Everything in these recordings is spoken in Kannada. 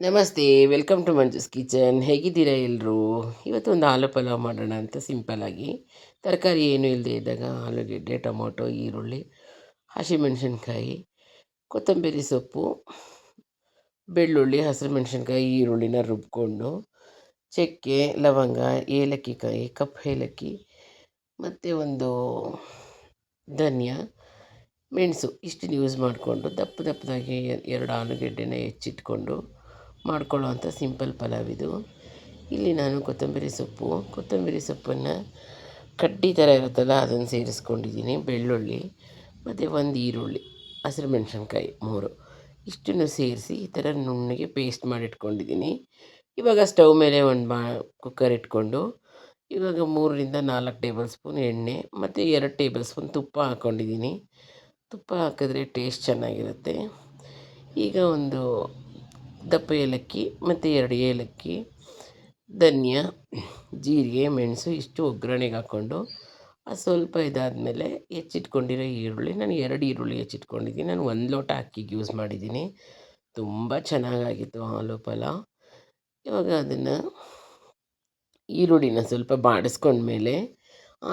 ನಮಸ್ತೆ, ವೆಲ್ಕಮ್ ಟು ಮಂಜುಸ್ ಕಿಚನ್. ಹೇಗಿದ್ದೀರಾ ಎಲ್ಲರೂ? ಇವತ್ತು ಒಂದು ಆಲೂ ಪಲಾವ್ ಮಾಡೋಣ ಅಂತ ಸಿಂಪಲ್ಲಾಗಿ. ತರಕಾರಿ ಏನೂ ಇಲ್ಲದೆ ಇದ್ದಾಗ ಆಲೂಗೆಡ್ಡೆ, ಟೊಮೊಟೊ, ಈರುಳ್ಳಿ, ಹಸಿಮೆಣಸಿನ್ಕಾಯಿ, ಕೊತ್ತಂಬರಿ ಸೊಪ್ಪು, ಬೆಳ್ಳುಳ್ಳಿ, ಹಸಿರು ಮೆಣಸಿನ್ಕಾಯಿ, ಈರುಳ್ಳಿನ ರುಬ್ಕೊಂಡು, ಚಕ್ಕೆ, ಲವಂಗ, ಏಲಕ್ಕಿ ಕಾಯಿ, ಕಪ್ಪು ಏಲಕ್ಕಿ ಮತ್ತು ಒಂದು ಧನಿಯಾ, ಮೆಣಸು ಇಷ್ಟನ್ನು ಯೂಸ್ ಮಾಡಿಕೊಂಡು ದಪ್ಪದಾಗಿ ಎರಡು ಆಲೂಗೆಡ್ಡೆನ ಹೆಚ್ಚಿಟ್ಕೊಂಡು ಮಾಡ್ಕೊಳ್ಳೋ ಅಂಥ ಸಿಂಪಲ್ ಪಲಾವ್ ಇದು. ಇಲ್ಲಿ ನಾನು ಕೊತ್ತಂಬರಿ ಸೊಪ್ಪನ್ನು ಕಡ್ಡಿ ಥರ ಇರುತ್ತಲ್ಲ ಅದನ್ನು ಸೇರಿಸ್ಕೊಂಡಿದ್ದೀನಿ. ಬೆಳ್ಳುಳ್ಳಿ ಮತ್ತು ಒಂದು ಈರುಳ್ಳಿ, ಹಸಿರು ಮೆಣಸಿನ್ಕಾಯಿ 3 ಇಷ್ಟನ್ನು ಸೇರಿಸಿ ಈ ಥರ ನುಣ್ಣಗೆ ಪೇಸ್ಟ್ ಮಾಡಿಟ್ಕೊಂಡಿದ್ದೀನಿ. ಇವಾಗ ಸ್ಟವ್ ಮೇಲೆ ಒಂದು ಕುಕ್ಕರ್ ಇಟ್ಕೊಂಡು ಇವಾಗ 3ರಿಂದ 4 ಟೇಬಲ್ ಸ್ಪೂನ್ ಎಣ್ಣೆ ಮತ್ತು 2 ಟೇಬಲ್ ಸ್ಪೂನ್ ತುಪ್ಪ ಹಾಕ್ಕೊಂಡಿದ್ದೀನಿ. ತುಪ್ಪ ಹಾಕಿದ್ರೆ ಟೇಸ್ಟ್ ಚೆನ್ನಾಗಿರುತ್ತೆ. ಈಗ ಒಂದು ದಪ್ಪ ಏಲಕ್ಕಿ ಮತ್ತು 2 ಏಲಕ್ಕಿ, ಧನಿಯಾ, ಜೀರಿಗೆ, ಮೆಣಸು ಇಷ್ಟು ಒಗ್ಗರಣೆಗೆ ಹಾಕ್ಕೊಂಡು ಅದು ಸ್ವಲ್ಪ ಇದಾದಮೇಲೆ ಹೆಚ್ಚಿಟ್ಕೊಂಡಿರೋ ಈರುಳ್ಳಿ, ನಾನು 2 ಈರುಳ್ಳಿ ಹೆಚ್ಚಿಟ್ಕೊಂಡಿದ್ದೀನಿ. ನಾನು 1 ಲೋಟ ಅಕ್ಕಿಗೆ ಯೂಸ್ ಮಾಡಿದ್ದೀನಿ. ತುಂಬ ಚೆನ್ನಾಗಾಗಿತ್ತು ಆಲೂ ಪಲಾವ್. ಇವಾಗ ಅದನ್ನು ಈರುಳ್ಳಿನ ಸ್ವಲ್ಪ ಬಾಡಿಸ್ಕೊಂಡ್ಮೇಲೆ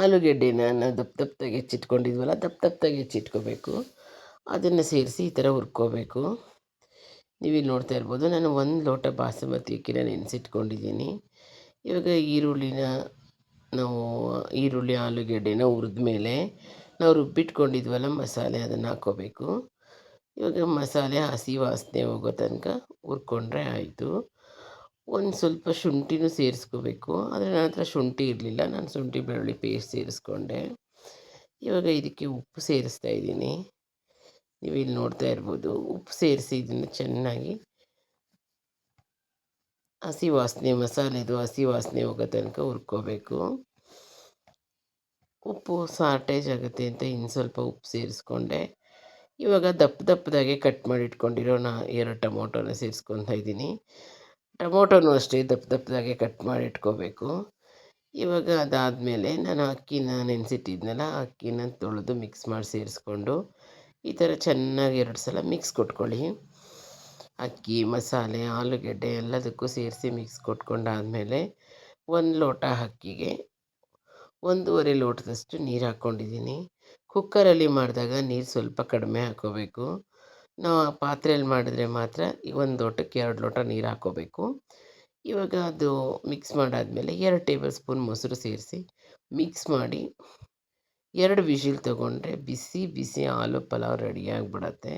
ಆಲೂಗೆಡ್ಡೆನ ನಾವು ದಪ್ಪದಾಗಿ ಹೆಚ್ಚಿಟ್ಕೊಂಡಿದ್ವಲ್ಲ ದಪ್ಪದಾಗಿ ಹೆಚ್ಚಿಟ್ಕೋಬೇಕು. ಅದನ್ನು ಸೇರಿಸಿ ಈ ಥರ ಹುರ್ಕೋಬೇಕು. ನೀವಿಲ್ಲಿ ನೋಡ್ತಾ ಇರ್ಬೋದು, ನಾನು 1 ಲೋಟ ಬಾಸುಮತಿ ಅಕ್ಕಿನ ನೆನೆಸಿಟ್ಕೊಂಡಿದ್ದೀನಿ. ಇವಾಗ ಈರುಳ್ಳಿ ಆಲೂಗೆಡ್ಡೆನ ಹುರಿದ್ಮೇಲೆ ನಾವು ರುಬ್ಬಿಟ್ಕೊಂಡಿದ್ವಲ್ಲ ಮಸಾಲೆ ಅದನ್ನು ಹಾಕ್ಕೋಬೇಕು. ಇವಾಗ ಮಸಾಲೆ ಹಸಿ ವಾಸನೆ ಹೋಗೋ ತನಕ ಹುರ್ಕೊಂಡ್ರೆ ಆಯಿತು. ಒಂದು ಸ್ವಲ್ಪ ಶುಂಠಿನೂ ಸೇರಿಸ್ಕೋಬೇಕು. ಆದರೆ ನನ್ನ ಹತ್ರ ಶುಂಠಿ ಇರಲಿಲ್ಲ, ನಾನು ಶುಂಠಿ ಬೆಳ್ಳುಳ್ಳಿ ಪೇಸ್ಟ್ ಸೇರಿಸ್ಕೊಂಡೆ. ಇವಾಗ ಇದಕ್ಕೆ ಉಪ್ಪು ಸೇರಿಸ್ತಾ ಇದ್ದೀನಿ. ನೀವು ಇಲ್ಲಿ ನೋಡ್ತಾ ಇರ್ಬೋದು, ಉಪ್ಪು ಸೇರಿಸಿ ಇದನ್ನು ಚೆನ್ನಾಗಿ ಮಸಾಲೆದು ಹಸಿ ವಾಸನೆ ಹೋಗೋ ತನಕ ಹುರ್ಕೋಬೇಕು. ಉಪ್ಪು ಶಾರ್ಟೇಜ್ ಆಗುತ್ತೆ ಅಂತ ಇನ್ನು ಸ್ವಲ್ಪ ಉಪ್ಪು ಸೇರಿಸ್ಕೊಂಡೆ. ಇವಾಗ ದಪ್ಪದಾಗೆ ಕಟ್ ಮಾಡಿ ಇಟ್ಕೊಂಡಿರೋ 2 ಟೊಮೊಟೊನ ಸೇರಿಸ್ಕೊತಾ ಇದ್ದೀನಿ. ಟೊಮೊಟೊನೂ ಅಷ್ಟೇ ದಪ್ಪದಾಗೆ ಕಟ್ ಮಾಡಿ ಇಟ್ಕೋಬೇಕು. ಇವಾಗ ಅದಾದಮೇಲೆ ನಾನು ಅಕ್ಕಿನ ನೆನೆಸಿಟ್ಟಿದ್ನಲ್ಲ, ಅಕ್ಕಿನ ತೊಳೆದು ಮಿಕ್ಸ್ ಮಾಡಿ ಸೇರಿಸ್ಕೊಂಡು ಈ ಥರ ಚೆನ್ನಾಗಿ 2 ಸಲ ಮಿಕ್ಸ್ ಕೊಟ್ಕೊಳ್ಳಿ. ಅಕ್ಕಿ, ಮಸಾಲೆ, ಆಲೂಗೆಡ್ಡೆ ಎಲ್ಲದಕ್ಕೂ ಸೇರಿಸಿ ಮಿಕ್ಸ್ ಕೊಟ್ಕೊಂಡಾದಮೇಲೆ 1 ಲೋಟ ಅಕ್ಕಿಗೆ 1.5 ಲೋಟದಷ್ಟು ನೀರು ಹಾಕ್ಕೊಂಡಿದ್ದೀನಿ. ಕುಕ್ಕರಲ್ಲಿ ಮಾಡಿದಾಗ ನೀರು ಸ್ವಲ್ಪ ಕಡಿಮೆ ಹಾಕ್ಕೋಬೇಕು. ನಾವು ಆ ಪಾತ್ರೆಯಲ್ಲಿ ಮಾಡಿದ್ರೆ ಮಾತ್ರ 1 ಲೋಟಕ್ಕೆ 2 ಲೋಟ ನೀರು ಹಾಕ್ಕೋಬೇಕು. ಇವಾಗ ಅದು ಮಿಕ್ಸ್ ಮಾಡಾದಮೇಲೆ 2 ಟೇಬಲ್ ಸ್ಪೂನ್ ಮೊಸರು ಸೇರಿಸಿ ಮಿಕ್ಸ್ ಮಾಡಿ 2 ವಿಷಿಲ್ ತೊಗೊಂಡ್ರೆ ಬಿಸಿ ಆಲೂ ಪಲಾವ್ ರೆಡಿಯಾಗಿಬಿಡತ್ತೆ.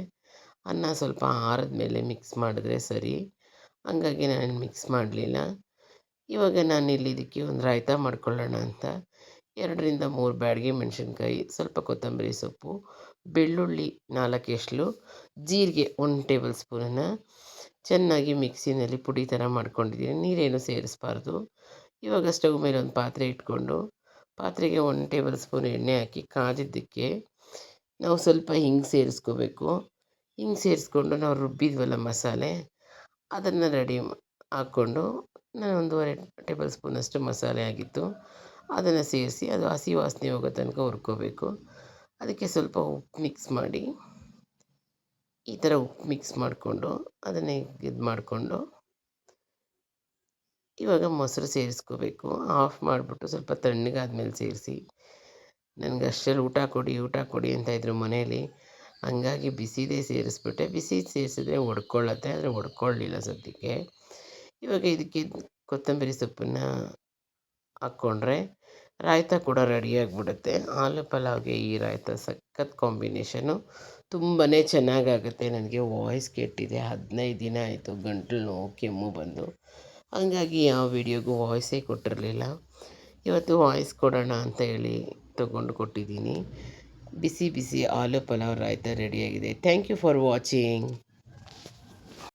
ಅನ್ನ ಸ್ವಲ್ಪ ಆರಿದ ಮೇಲೆ ಮಿಕ್ಸ್ ಮಾಡಿದ್ರೆ ಸರಿ. ಹಂಗಾಗಿ ನಾನು ಮಿಕ್ಸ್ ಮಾಡಲಿಲ್ಲ. ಇವಾಗ ನಾನಿಲ್ಲಿ ಇದಕ್ಕೆ ಒಂದು ರಾಯ್ತ ಮಾಡ್ಕೊಳ್ಳೋಣ ಅಂತ 2ರಿಂದ 3 ಬ್ಯಾಡಗಿ ಮೆಣಸಿನ್ಕಾಯಿ, ಸ್ವಲ್ಪ ಕೊತ್ತಂಬರಿ ಸೊಪ್ಪು, ಬೆಳ್ಳುಳ್ಳಿ 4 ಎಸ್ಳು, ಜೀರಿಗೆ 1 ಟೇಬಲ್ ಸ್ಪೂನನ್ನು ಚೆನ್ನಾಗಿ ಮಿಕ್ಸಿನಲ್ಲಿ ಪುಡಿ ಥರ ಮಾಡ್ಕೊಂಡಿದ್ದೀನಿ. ನೀರೇನು ಸೇರಿಸಬಾರ್ದು. ಇವಾಗ ಸ್ಟವ್ ಮೇಲೆ ಒಂದು ಪಾತ್ರೆ ಇಟ್ಕೊಂಡು ಪಾತ್ರೆಗೆ 1 ಟೇಬಲ್ ಸ್ಪೂನ್ ಎಣ್ಣೆ ಹಾಕಿ ಕಾದಿದ್ದಕ್ಕೆ ನಾವು ಸ್ವಲ್ಪ ಹಿಂಗೆ ಸೇರಿಸ್ಕೋಬೇಕು. ಹಿಂಗೆ ಸೇರಿಸ್ಕೊಂಡು ನಾವು ರುಬ್ಬಿದ್ವಲ್ಲ ಮಸಾಲೆ ಅದನ್ನು ಹಾಕ್ಕೊಂಡು ನಾನು 1.5 ಟೇಬಲ್ ಸ್ಪೂನಷ್ಟು ಮಸಾಲೆ ಆಗಿತ್ತು ಅದನ್ನು ಸೇರಿಸಿ ಅದು ಹಸಿ ವಾಸನೆ ಹೋಗೋ ತನಕ ಹುರ್ಕೋಬೇಕು. ಅದಕ್ಕೆ ಸ್ವಲ್ಪ ಉಪ್ಪು ಮಿಕ್ಸ್ ಮಾಡಿ ಈ ಥರ ಉಪ್ಪು ಮಿಕ್ಸ್ ಮಾಡಿಕೊಂಡು ಅದನ್ನೇ ಇದು ಮಾಡಿಕೊಂಡು ಇವಾಗ ಮೊಸರು ಸೇರಿಸ್ಕೋಬೇಕು. ಆಫ್ ಮಾಡಿಬಿಟ್ಟು ಸ್ವಲ್ಪ ತಣ್ಣಗಾದ್ಮೇಲೆ ಸೇರಿಸಿ. ನನಗೆ ಅಷ್ಟರಲ್ಲಿ ಊಟ ಕೊಡಿ ಅಂತ ಇದ್ರು ಮನೇಲಿ. ಹಂಗಾಗಿ ಬಿಸಿದೇ ಸೇರಿಸ್ಬಿಟ್ಟೆ. ಬಿಸಿ ಸೇರಿಸಿದ್ರೆ ಒಡ್ಕೊಳ್ಳುತ್ತೆ, ಆದರೆ ಒಡ್ಕೊಳ್ಳಲಿಲ್ಲ ಸದ್ಯಕ್ಕೆ. ಇವಾಗ ಇದಕ್ಕೆ ಕೊತ್ತಂಬರಿ ಸೊಪ್ಪನ್ನು ಹಾಕ್ಕೊಂಡ್ರೆ ರಾಯ್ತ ಕೂಡ ರೆಡಿಯಾಗಿಬಿಡುತ್ತೆ. ಆಲೂ ಪಲಾವ್ಗೆ ಈ ರಾಯ್ತ ಸಖತ್ ಕಾಂಬಿನೇಷನು, ತುಂಬಾ ಚೆನ್ನಾಗಾಗುತ್ತೆ. ನನಗೆ ವಾಯ್ಸ್ ಕೆಟ್ಟಿದೆ, 15 ದಿನ ಆಯಿತು ಗಂಟಲು ನೋವು, ಕೆಮ್ಮು ಬಂದು. ಹಂಗಾಗಿ ಯಾವ ವೀಡಿಯೋಗೂ ವಾಯ್ಸೇ ಕೊಟ್ಟಿರಲಿಲ್ಲ. ಇವತ್ತು ವಾಯ್ಸ್ ಕೊಡೋಣ ಅಂತ ಹೇಳಿ ಕೊಟ್ಟಿದ್ದೀನಿ. ಬಿಸಿ ಆಲೂ ಪಲಾವ್ ರಾಯ್ತ ರೆಡಿಯಾಗಿದೆ. Thank you for watching.